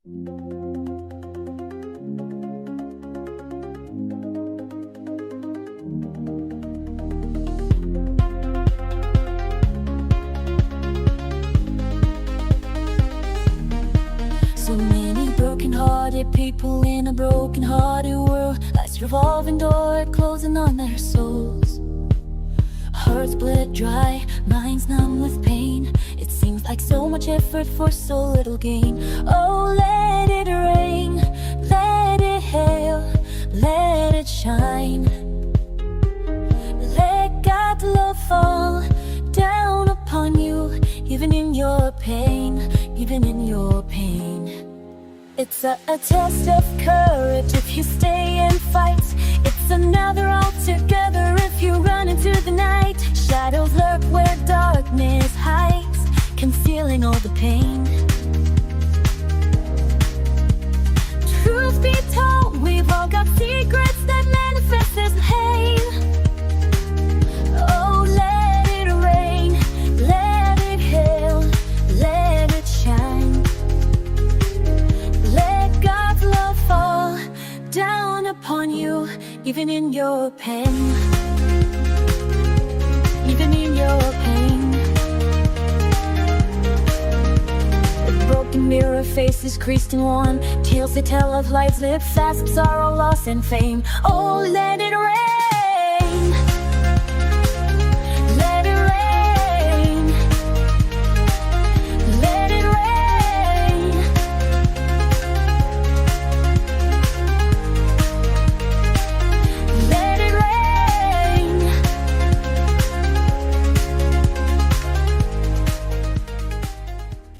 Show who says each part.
Speaker 1: So many broken-hearted people in a broken-hearted world. Life's revolving door closing on their souls. Hearts bled dry, minds numb with pain. It seems like so much effort for so little gain. Oh, let it rain, let it hail, let it shine. Let God's love fall down upon you, even in your pain, even in your pain. It's a test of courage if you stay and fight. It's another altogether if you run into the night. Shadows lurk where darkness hides, concealing all the pain. Truth be told, we've all got secrets that manifest as pain. Oh, let it rain, let it hail, let it shine. Let God's love fall down upon you, even in your pain, even in your pain. The broken mirror faces creased and worn, tales they tell of lives lived fast, sorrow, loss, and fame. Oh, let it rain.